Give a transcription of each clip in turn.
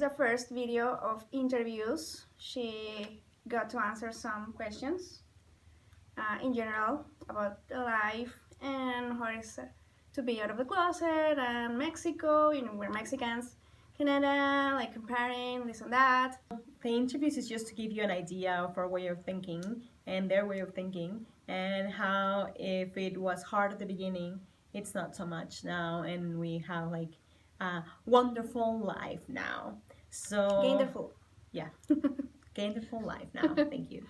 the first video of interviews. She got to answer some questions in general about the life and how it is to be out of the closet and Mexico, we're Mexicans, Canada, like comparing this and that. The interviews is just to give you an idea of our way of thinking and their way of thinking, and how if it was hard at the beginning, it's not so much now, and we have like a wonderful life now. So Gaynderful. Yeah. Gaynderful life now. Thank you.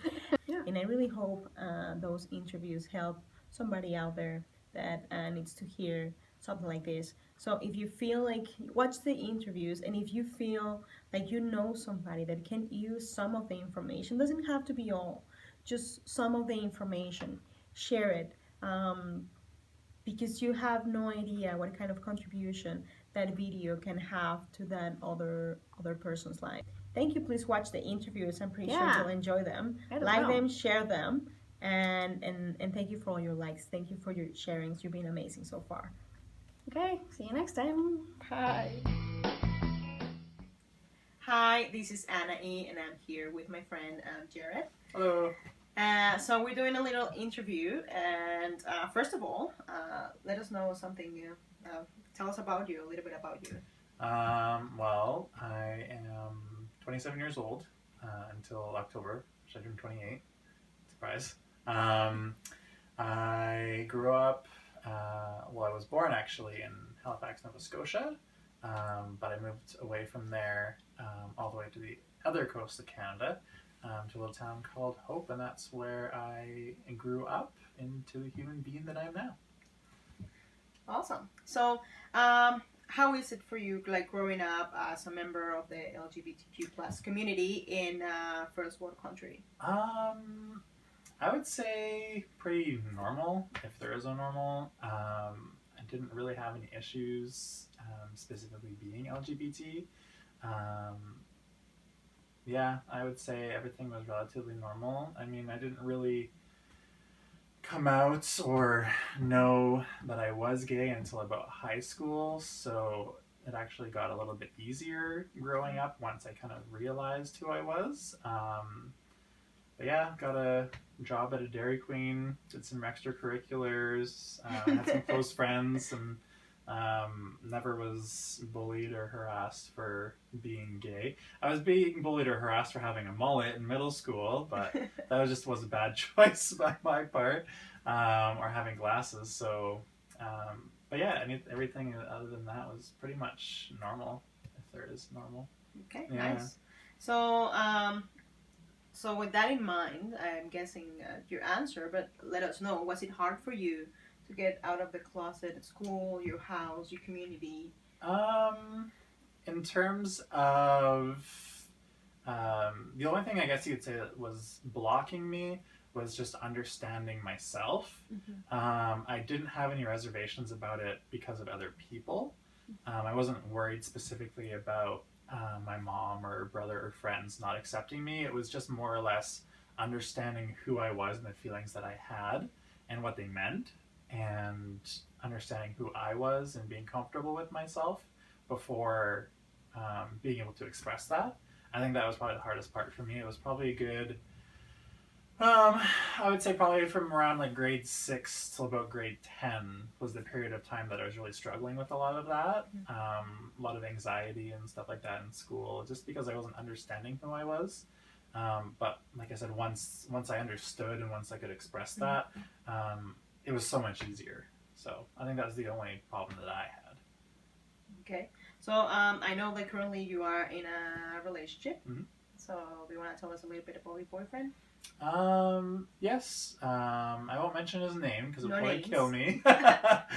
Yeah. And I really hope those interviews help somebody out there that needs to hear something like this. So if you feel like, watch the interviews, and if you feel like you know somebody that can use some of the information, doesn't have to be all, just some of the information, share it. Because you have no idea what kind of contribution that video can have to that other person's life. Thank you. Please watch the interviews. I'm pretty sure you'll enjoy them. Like them, share them, and thank you for all your likes. Thank you for your sharings. You've been amazing so far. Okay, see you next time. Bye. Hi, this is Anna E, and I'm here with my friend Jerid. Hello. So we're doing a little interview, and first of all, let us know something new. Tell us about you, a little bit about you. Well, I am 27 years old until October, which I turned 28. Surprise. I grew up, I was born actually in Halifax, Nova Scotia, but I moved away from there all the way to the other coast of Canada, to a little town called Hope, and that's where I grew up into the human being that I am now. Awesome. So, how is it for you, like growing up as a member of the LGBTQ plus community in first world country? I would say pretty normal, if there is a normal. I didn't really have any issues, specifically being LGBT. Yeah, I would say everything was relatively normal. I mean, I didn't really come out or know that I was gay until about high school, so it actually got a little bit easier growing up once I kind of realized who I was. But yeah, got a job at a Dairy Queen, did some extracurriculars, had some close friends, and never was bullied or harassed for being gay. I was being bullied or harassed for having a mullet in middle school, but that was a bad choice by my part, or having glasses. So, but yeah, everything other than that was pretty much normal, if there is normal. Okay, yeah. Nice. So, so with that in mind, I'm guessing your answer, but let us know, was it hard for you to get out of the closet at school, your house, your community? In terms of, the only thing I guess you could say that was blocking me was just understanding myself. Mm-hmm. I didn't have any reservations about it because of other people. I wasn't worried specifically about my mom or brother or friends not accepting me. It was just more or less understanding who I was and the feelings that I had and what they meant, and understanding who I was and being comfortable with myself before being able to express that. I think that was probably the hardest part for me. It was probably a good, I would say probably from around like grade 6 till about grade 10 was the period of time that I was really struggling with a lot of that. A lot of anxiety and stuff like that in school, just because I wasn't understanding who I was. But like I said, once I understood and once I could express that, it was so much easier. So I think that was the only problem that I had. Okay. So I know that currently you are in a relationship. Mm-hmm. So do you want to tell us a little bit about your boyfriend? Yes. I won't mention his name because it'll probably kill me. But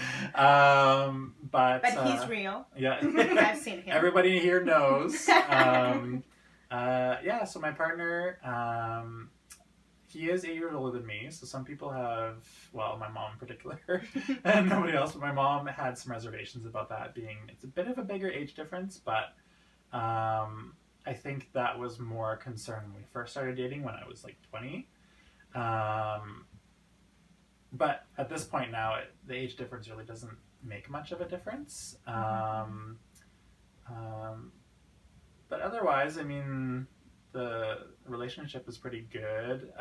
he's real. Yeah. I've seen him. Everybody here knows. Yeah, so my partner, he is 8 years older than me, so some people have, well, my mom in particular, and nobody else, but my mom had some reservations about that being, it's a bit of a bigger age difference, but I think that was more a concern when we first started dating when I was like 20. But at this point now, the age difference really doesn't make much of a difference. But otherwise, I mean, the relationship is pretty good.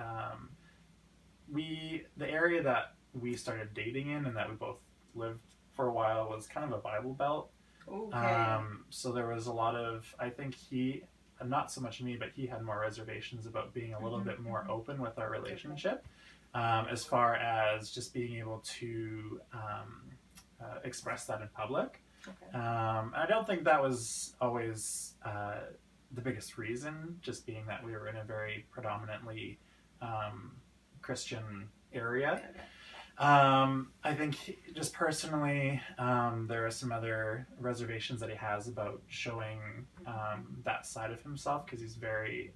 The area that we started dating in and that we both lived for a while was kind of a Bible Belt. Okay. So there was a lot of, I think he, not so much me, but he had more reservations about being a little bit more open with our relationship, as far as just being able to express that in public. Okay. I don't think that was always the biggest reason, just being that we were in a very predominantly Christian area. Okay. I think just personally, there are some other reservations that he has about showing that side of himself, because he's very,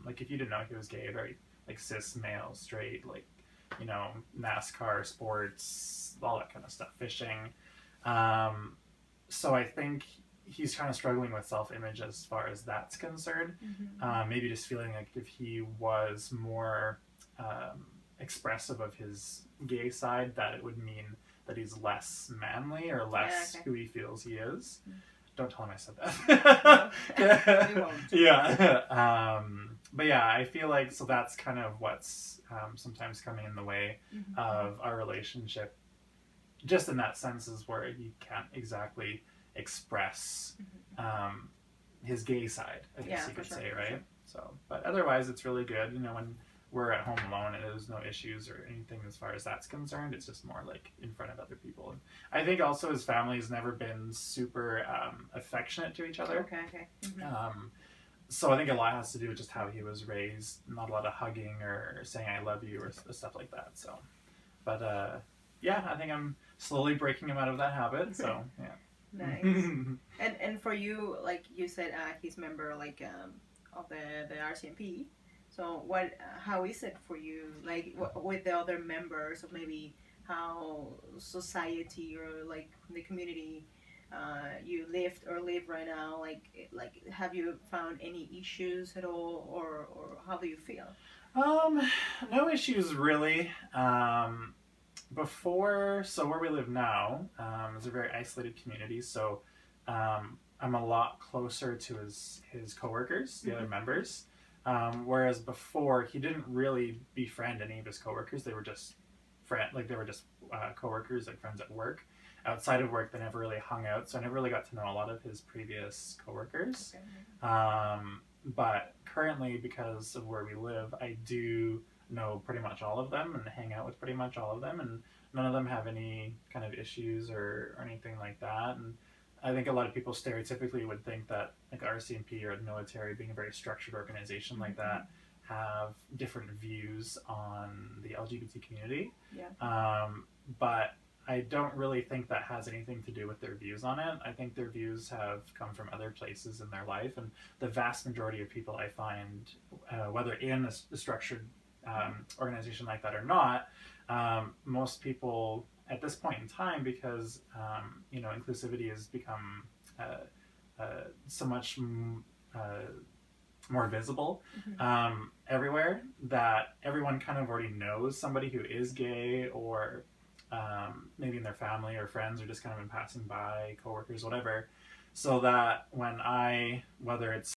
like, if you didn't know he was gay, very, like, cis, male, straight, like, you know, NASCAR, sports, all that kind of stuff, fishing. So I think he's kind of struggling with self-image as far as that's concerned. Maybe just feeling like if he was more expressive of his gay side, that it would mean that he's less manly or less who he feels he is. Don't tell him I said that. We won't. Yeah. But yeah, I feel like, so that's kind of what's sometimes coming in the way of our relationship, just in that sense, is where he can't exactly express his gay side, I guess you could say, right? Sure. So, but otherwise it's really good. You know, when we're at home alone and there's no issues or anything as far as that's concerned, it's just more like in front of other people. And I think also his family has never been super affectionate to each other. Okay. So I think a lot has to do with just how he was raised. Not a lot of hugging or saying I love you or stuff like that. So, but yeah, I think I'm slowly breaking him out of that habit. So yeah. Nice. And for you, like you said, he's member like of the RCMP. So how is it for you, like with the other members, of maybe how society or like the community you live right now, like have you found any issues at all, or how do you feel? No issues really. So where we live now is a very isolated community, so I'm a lot closer to his coworkers, the other members. Whereas before, he didn't really befriend any of his coworkers. They were just coworkers, like friends at work. Outside of work, they never really hung out, so I never really got to know a lot of his previous coworkers. But currently, because of where we live, I do know pretty much all of them and hang out with pretty much all of them, and none of them have any kind of issues or anything like that. And I think a lot of people stereotypically would think that like RCMP or the military, being a very structured organization like that, have different views on the LGBT community. But I don't really think that has anything to do with their views on it. I think their views have come from other places in their life, and the vast majority of people I find, whether in a structured organization like that or not, most people at this point in time, because you know, inclusivity has become so much more visible everywhere, that everyone kind of already knows somebody who is gay, or maybe in their family or friends, or just kind of in passing by, coworkers, whatever. So that when whether it's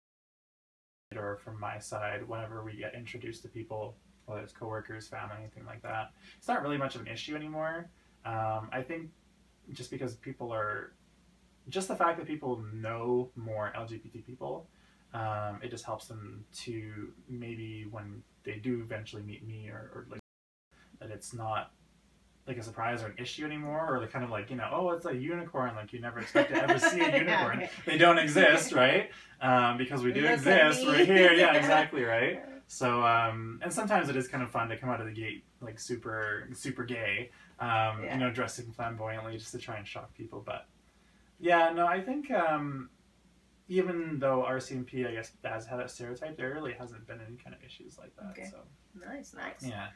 or from my side, whenever we get introduced to people, whether it's coworkers, family, anything like that, it's not really much of an issue anymore. I think just because just the fact that people know more LGBT people, it just helps them to maybe when they do eventually meet me, or like, that it's not like a surprise or an issue anymore, or they're kind of like, you know, oh, it's a unicorn, like you never expect to ever see a unicorn. They don't exist, right? Because we do exist. We're here. Yeah, exactly, right? So, and sometimes it is kind of fun to come out of the gate like super gay, you know, dressing flamboyantly just to try and shock people. But yeah, no, I think even though RCMP, I guess, has had that stereotype, there really hasn't been any kind of issues like that. Okay. So Nice. yeah.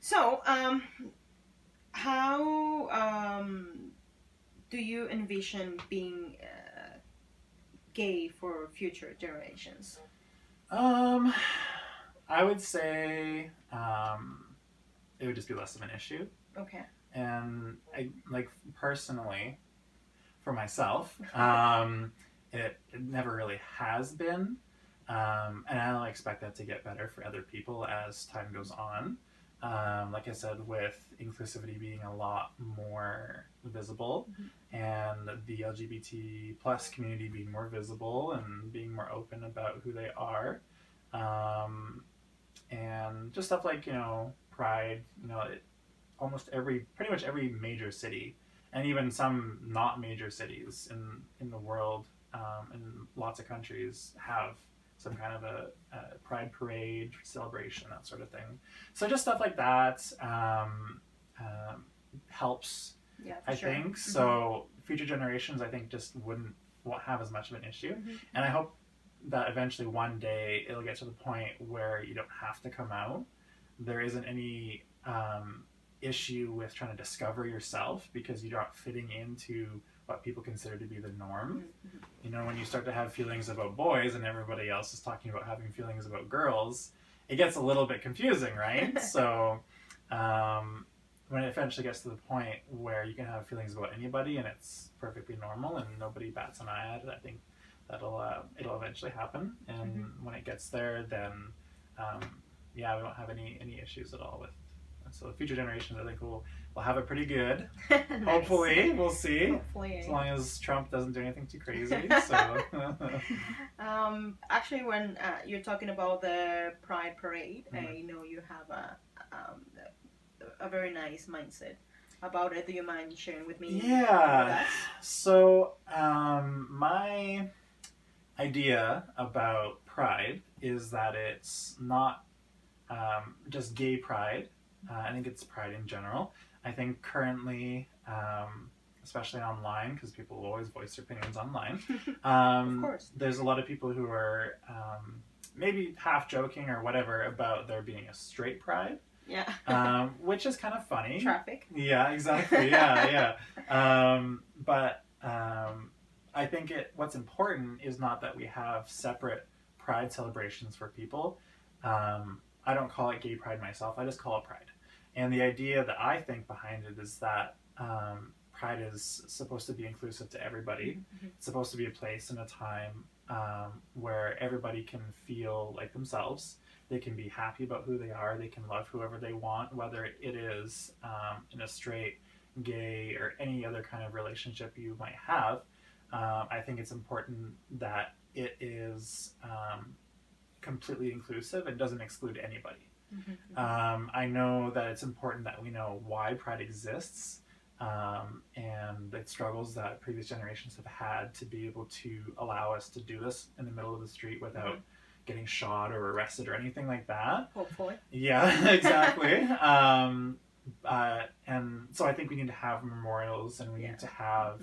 So, how do you envision being gay for future generations? I would say it would just be less of an issue. Okay. And I, like, personally, for myself, it never really has been. And I don't expect that to get better for other people as time goes on. Like I said, with inclusivity being a lot more visible, and the LGBT plus community being more visible and being more open about who they are, um, and just stuff like Pride. Pretty much every major city, and even some not major cities in the world, in lots of countries have some kind of a pride parade celebration, that sort of thing. So just stuff like that helps. Yeah, I sure. think so. Future generations, I think, just won't have as much of an issue, and I hope that eventually one day it'll get to the point where you don't have to come out. There isn't any issue with trying to discover yourself because you're not fitting into what people consider to be the norm. When you start to have feelings about boys and everybody else is talking about having feelings about girls, it gets a little bit confusing, right? So when it eventually gets to the point where you can have feelings about anybody and it's perfectly normal and nobody bats an eye at it, I think it'll eventually happen. And when it gets there, then we won't have any issues at all with. So the future generations, I think, will have it pretty good. Nice. Hopefully, we'll see. Hopefully. As long as Trump doesn't do anything too crazy. So. Actually, when you're talking about the Pride Parade, I know you have a very nice mindset about it. Do you mind sharing with me? Yeah. So my idea about Pride is that it's not just gay pride. I think it's pride in general. I think currently, especially online, because people will always voice their opinions online, of course. There's a lot of people who are maybe half joking or whatever about there being a straight pride. Yeah. Which is kind of funny. Traffic. Yeah, exactly. Yeah. But I think what's important is not that we have separate pride celebrations for people. I don't call it gay pride myself. I just call it pride. And the idea that I think behind it is that pride is supposed to be inclusive to everybody. It's supposed to be a place and a time where everybody can feel like themselves. They can be happy about who they are. They can love whoever they want, whether it is in a straight, gay, or any other kind of relationship you might have. I think it's important that it is completely inclusive and doesn't exclude anybody. I know that it's important that we know why pride exists and the struggles that previous generations have had to be able to allow us to do this in the middle of the street without getting shot or arrested or anything like that. Hopefully. Yeah, exactly. And so I think we need to have memorials and we need to have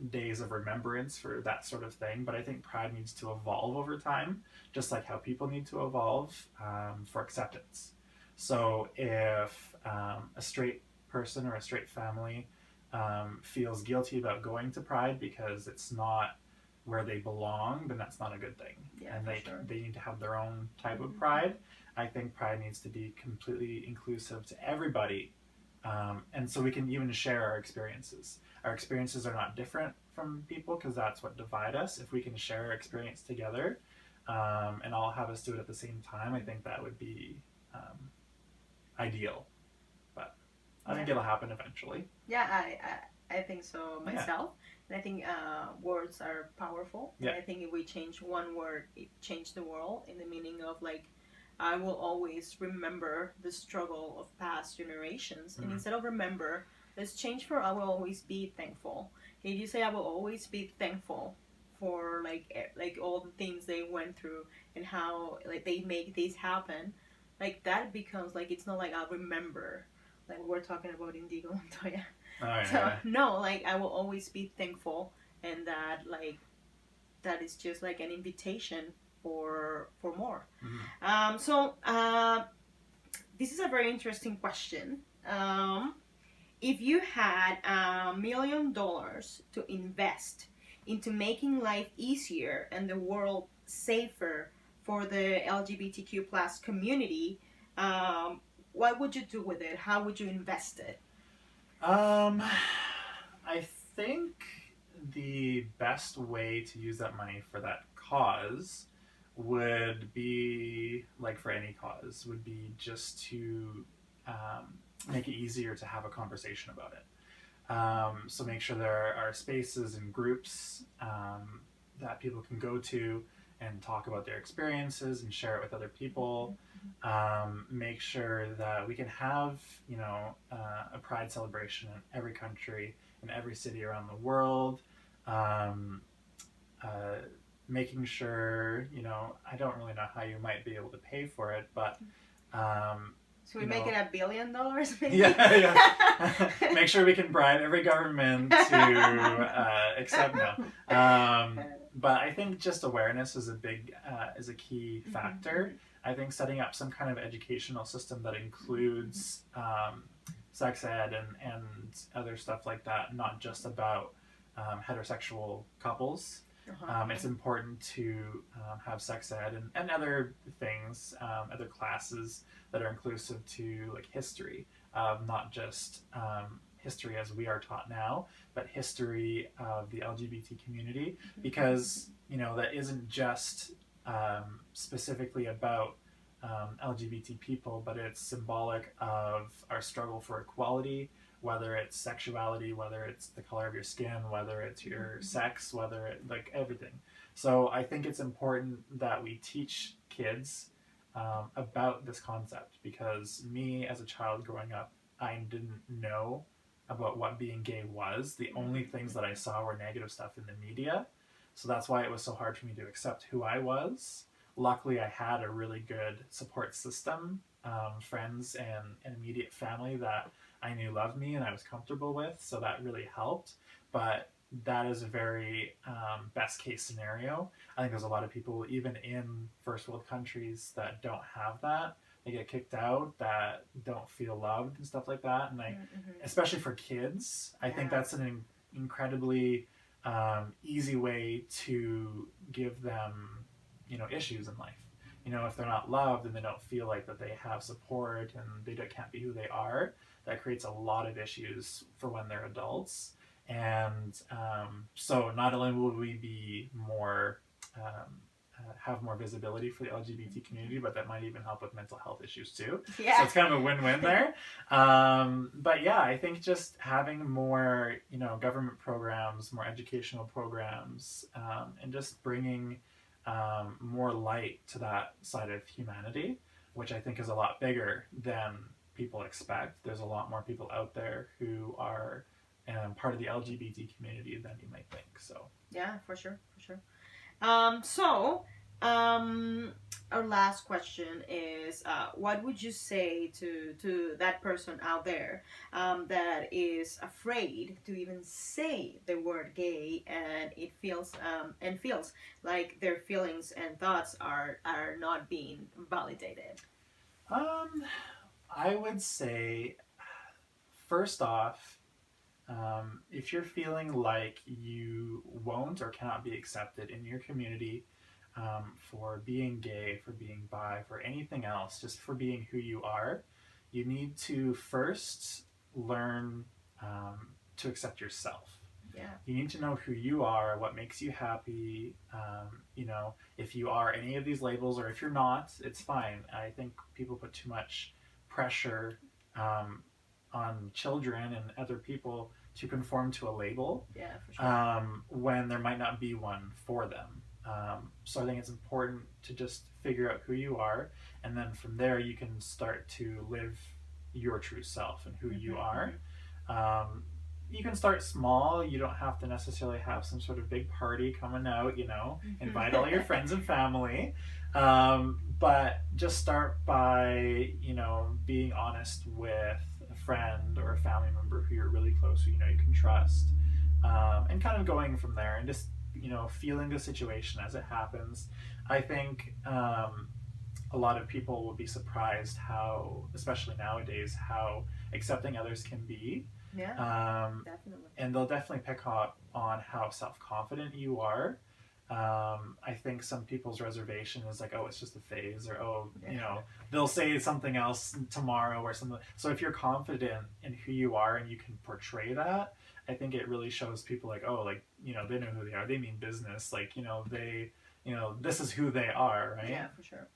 days of remembrance for that sort of thing. But I think pride needs to evolve over time, just like how people need to evolve for acceptance. So if a straight person or a straight family feels guilty about going to pride because it's not where they belong, then that's not a good thing. Yeah, and they need to have their own type of pride. I think pride needs to be completely inclusive to everybody. And so we can even share our experiences. Our experiences are not different from people because that's what divide us. If we can share our experience together and all have us do it at the same time, I think that would be ideal. But I think it'll happen eventually. Yeah, I think so myself. And I think words are powerful. Yeah. And I think if we change one word, it changed the world in the meaning of like, I will always remember the struggle of past generations. And instead of remember, let's change for I will always be thankful. If you say I will always be thankful for like all the things they went through and how like they make this happen, like that becomes like it's not like I'll remember like we're talking about Indigo and Toya. Oh, yeah. So no, like I will always be thankful, and that like that is just like an invitation for more. So this is a very interesting question. If you had $1 million to invest into making life easier and the world safer for the LGBTQ plus community, what would you do with it? How would you invest it? I think the best way to use that money for that cause would be, like for any cause, would be just to make it easier to have a conversation about it. So make sure there are spaces and groups that people can go to and talk about their experiences and share it with other people. Make sure that we can have, a pride celebration in every country, in every city around the world. Making sure, I don't really know how you might be able to pay for it, but so we make it $1 billion, maybe? Yeah. Make sure we can bribe every government to accept now. But I think just awareness is a key factor. I think setting up some kind of educational system that includes sex ed and other stuff like that, not just about heterosexual couples. It's important to have sex ed and other things, other classes that are inclusive to like history, not just history as we are taught now, but history of the LGBT community, because that isn't just specifically about LGBT people, but it's symbolic of our struggle for equality, whether it's sexuality, whether it's the color of your skin, whether it's your sex, whether it, like everything. So I think it's important that we teach kids about this concept, because me as a child growing up, I didn't know about what being gay was. The only things that I saw were negative stuff in the media. So that's why it was so hard for me to accept who I was. Luckily, I had a really good support system, friends and immediate family that I knew loved me and I was comfortable with, so that really helped. But that is a very best case scenario. I think there's a lot of people, even in first world countries, that don't have that. They get kicked out, that don't feel loved and stuff like that. And especially for kids, I think that's an incredibly easy way to give them, issues in life. If they're not loved and they don't feel like that they have support and they can't be who they are, that creates a lot of issues for when they're adults. And so not only will we be more have more visibility for the LGBT community, but that might even help with mental health issues too. Yeah. So it's kind of a win-win there. But yeah, I think just having more, government programs, more educational programs, and just bringing more light to that side of humanity, which I think is a lot bigger than people expect. There's a lot more people out there who are part of the LGBT community than you might think. So yeah, for sure. Our last question is, what would you say to that person out there that is afraid to even say the word gay, and it feels like their feelings and thoughts are not being validated? I would say, first off, if you're feeling like you won't or cannot be accepted in your community for being gay, for being bi, for anything else, just for being who you are, you need to first learn to accept yourself. Yeah. You need to know who you are, what makes you happy. If you are any of these labels, or if you're not, it's fine. I think people put too much pressure on children and other people to conform to a label, for sure. When there might not be one for them. So I think it's important to just figure out who you are, and then from there you can start to live your true self and who you are. You can start small. You don't have to necessarily have some sort of big party coming out, invite all your friends and family. But just start by, being honest with a friend or a family member who you're really close, who you can trust, and kind of going from there, and just, feeling the situation as it happens. I think a lot of people will be surprised how, especially nowadays, how accepting others can be. Yeah, definitely. And they'll definitely pick up on how self-confident you are. I think some people's reservation is like, oh, it's just a phase, or oh, they'll say something else tomorrow or something. So if you're confident in who you are and you can portray that, I think it really shows people like, oh, like, they know who they are. They mean business. Like, they, this is who they are, right? Yeah, for sure.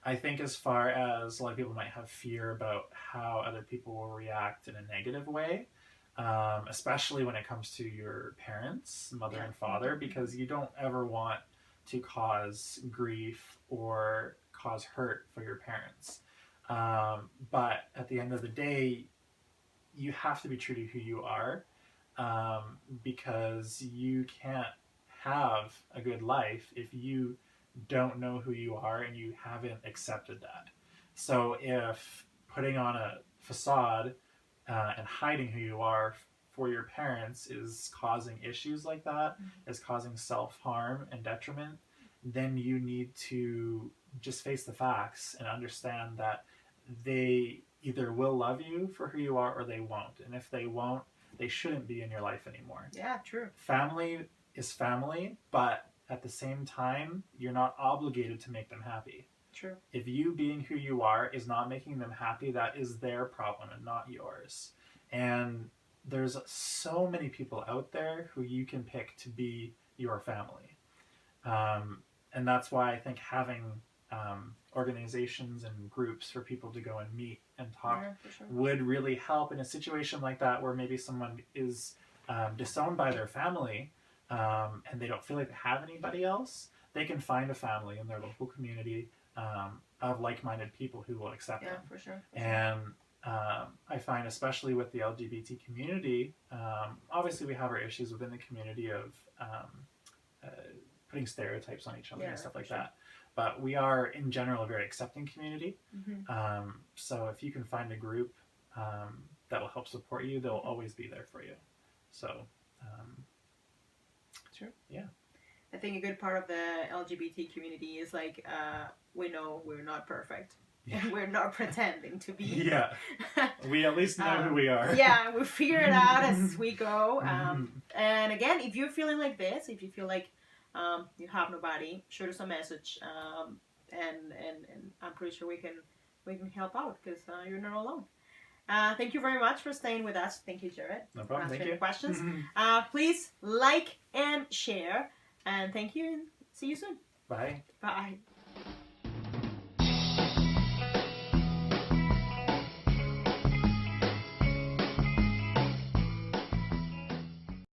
I think as far as a lot of people might have fear about how other people will react in a negative way, especially when it comes to your parents, mother and father, because you don't ever want to cause grief or cause hurt for your parents. But at the end of the day, you have to be true to who you are, because you can't have a good life if you don't know who you are and you haven't accepted that. So if putting on a facade and hiding who you are for your parents is causing issues like that, is causing self-harm and detriment, then you need to just face the facts and understand that they either will love you for who you are or they won't. And if they won't, they shouldn't be in your life anymore. Yeah, true. Family is family, but at the same time, you're not obligated to make them happy. True. If you being who you are is not making them happy, that is their problem and not yours. And there's so many people out there who you can pick to be your family. And that's why I think having organizations and groups for people to go and meet and talk would really help in a situation like that, where maybe someone is disowned by their family, and they don't feel like they have anybody else. They can find a family in their local community of like-minded people who will accept them. For sure. And I find, especially with the LGBT community, obviously we have our issues within the community of putting stereotypes on each other and stuff like that. But we are, in general, a very accepting community. So if you can find a group that will help support you, they'll always be there for you. So, sure. Yeah. I think a good part of the LGBT community is like, we know we're not perfect. Yeah. We're not pretending to be. Yeah. We at least know who we are. Yeah, we figure it out as we go. And again, if you're feeling like this, if you feel like you have nobody, shoot us a message, and I'm pretty sure we can help out, because you're not alone. Thank you very much for staying with us. Thank you, Jerid. No problem. For Thank you. questions. Please like and share, and thank you, and see you soon. Bye. Bye.